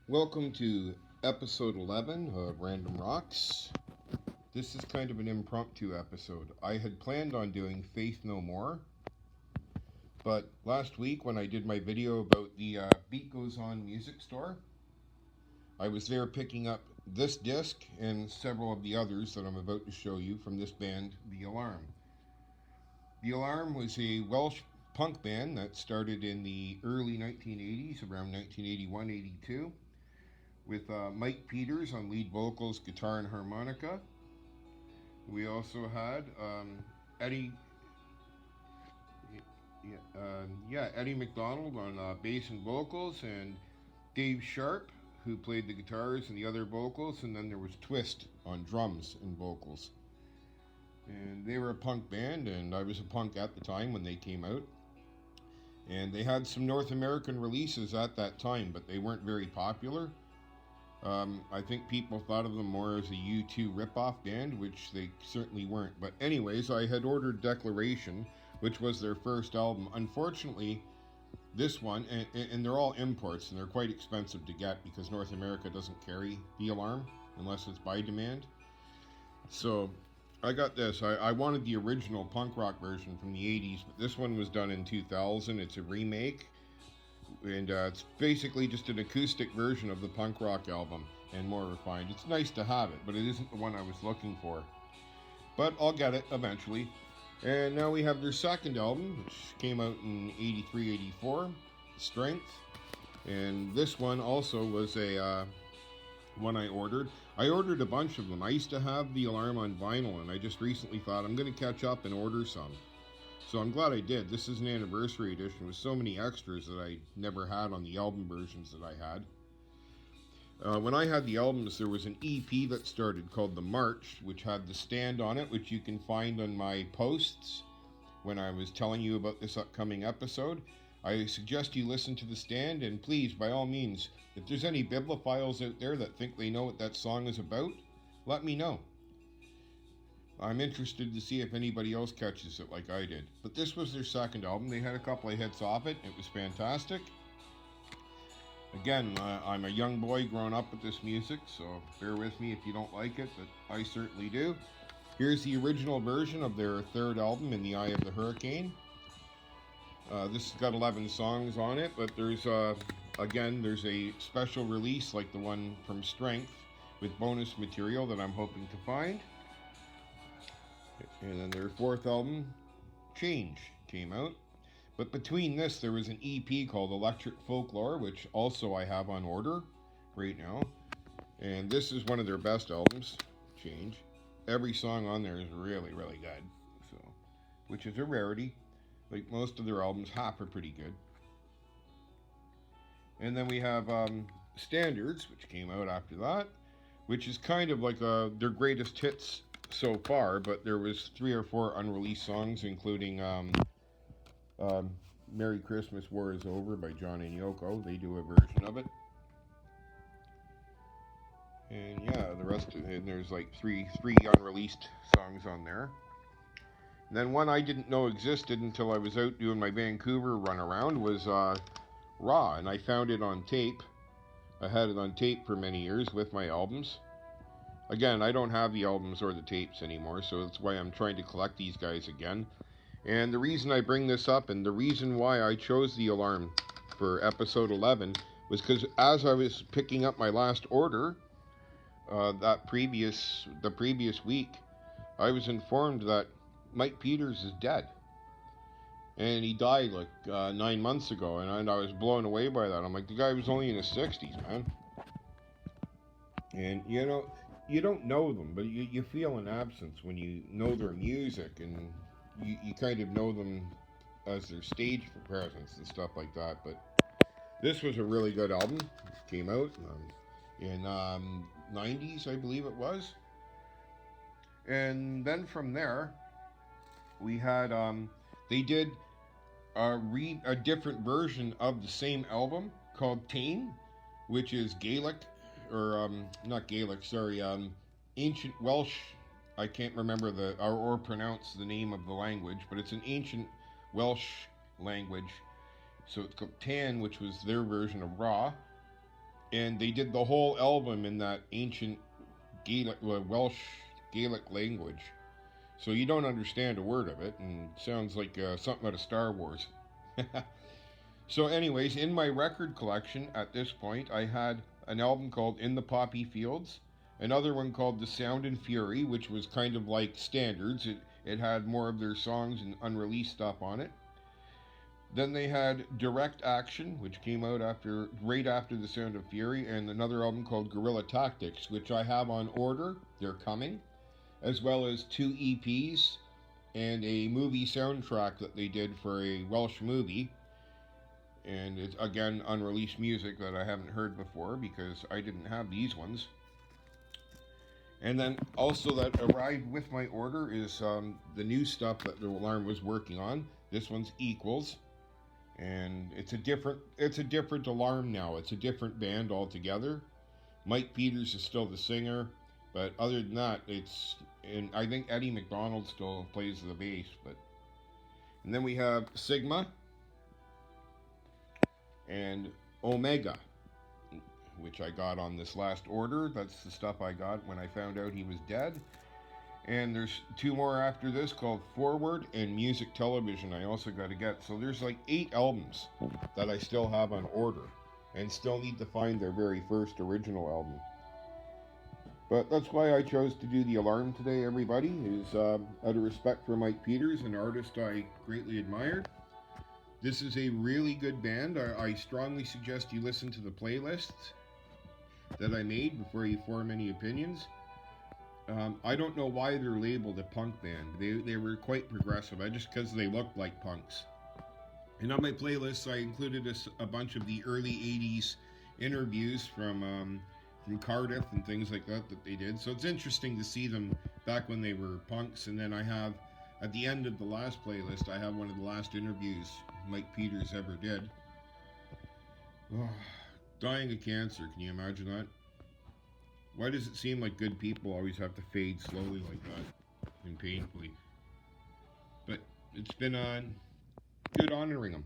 Welcome to episode 11 of Random Rocks. This is kind of an impromptu episode. I had planned on doing Faith No More, but last week when I did my video about the Beat Goes On music store, I was there picking up this disc and several of the others that I'm about to show you from this band, The Alarm. The Alarm was a Welsh punk band that started in the early 1980s, around 1981-82. With Mike Peters on lead vocals, guitar, and harmonica. We also had Eddie, Eddie McDonald on bass and vocals, and Dave Sharp, who played the guitars and the other vocals, and then there was Twist on drums and vocals. And they were a punk band, and I was a punk at the time when they came out. And they had some North American releases at that time, but they weren't very popular. I think people thought of them more as a U2 ripoff band, which they certainly weren't. But anyways, I had ordered Declaration, which was their first album. Unfortunately, this one, and they're all imports, and they're quite expensive to get because North America doesn't carry The Alarm unless it's by demand. So I got this. I wanted the original punk rock version from the 80s, but this one was done in 2000. It's a remake. And it's basically just an acoustic version of the punk rock album and more refined. It's nice to have it, but it isn't the one I was looking for. But I'll get it eventually. And now we have their second album, which came out in 83, 84, Strength. And this one also was a one I ordered. I ordered a bunch of them. I used to have The Alarm on vinyl, and I just recently thought I'm going to catch up and order some. So I'm glad I did. This is an anniversary edition with so many extras that I never had on the album versions that I had. When I had the albums, there was an EP that started called The March, which had The Stand on it, which you can find on my posts when I was telling you about this upcoming episode. I suggest you listen to The Stand, and please, by all means, if there's any bibliophiles out there that think they know what that song is about, let me know. I'm interested to see if anybody else catches it like I did. But this was their second album. They had a couple of hits off it. It was fantastic. Again, I'm a young boy growing up with this music, so bear with me if you don't like it, but I certainly do. Here's the original version of their third album, In the Eye of the Hurricane. This has got 11 songs on it, but there's a special release like the one from Strength with bonus material that I'm hoping to find. And then their fourth album, Change, came out. But between this, there was an EP called Electric Folklore, which also I have on order right now. And this is one of their best albums, Change. Every song on there is really, really good. So, which is a rarity. Like most of their albums, half are pretty good. And then we have Standards, which came out after that, which is kind of like their greatest hits so far, but there was 3 or 4 unreleased songs, including Merry Christmas, War is Over by John and Yoko. They do a version of it. And yeah, the rest of it, and there's like three unreleased songs on there. And then one I didn't know existed until I was out doing my Vancouver run around was Raw, and I found it on tape. I had it on tape for many years with my albums. Again, I don't have the albums or the tapes anymore, so that's why I'm trying to collect these guys again. And the reason I bring this up, and the reason why I chose The Alarm for episode 11, was because as I was picking up my last order, the previous week, I was informed that Mike Peters is dead. And he died like 9 months ago, and I was blown away by that. I'm like, the guy was only in his 60s, man. And you don't know them, but you feel an absence when you know their music, and you kind of know them as their stage presence and stuff like that. But this was a really good album. It came out in 90s, I believe it was. And then from there, we had they did a different version of the same album called Tane, which is Gaelic, or not Gaelic, sorry, ancient Welsh. I can't remember or pronounce the name of the language, but it's an ancient Welsh language. So it's called Tan, which was their version of Raw. And they did the whole album in that ancient Gaelic, Welsh Gaelic language. So you don't understand a word of it, and it sounds like something out of Star Wars. So, anyways, in my record collection at this point, I had an album called In the Poppy Fields, another one called The Sound and Fury, which was kind of like standards. It had more of their songs and unreleased stuff on it. Then they had Direct Action, which came out right after The Sound of Fury, and another album called Guerrilla Tactics, which I have on order. They're coming, as well as two EPs and a movie soundtrack that they did for a Welsh movie. And it's again unreleased music that I haven't heard before because I didn't have these ones. And then also that arrived with my order is the new stuff that the alarm was working on. This one's Equals, and it's a different alarm now. It's a different band altogether. Mike Peters is still the singer, but other than that, and I think Eddie McDonald still plays the bass. And then we have Sigma and Omega, which I got on this last order. That's the stuff I got when I found out he was dead. And there's two more after this called Forward and Music Television I also got to get. So there's like 8 albums that I still have on order and still need to find their very first original album. But that's why I chose to do the alarm today, everybody, is out of respect for Mike Peters, an artist I greatly admired. This is a really good band. I strongly suggest you listen to the playlists that I made before you form any opinions. I don't know why they're labeled a punk band. They were quite progressive, just because they looked like punks. And on my playlists, I included a bunch of the early 80s interviews from Cardiff and things like that they did. So it's interesting to see them back when they were punks. And then I have, at the end of the last playlist, I have one of the last interviews Mike Peters ever did. Oh, dying of cancer, can you imagine that? Why does it seem like good people always have to fade slowly like that and painfully? But it's been good honoring them.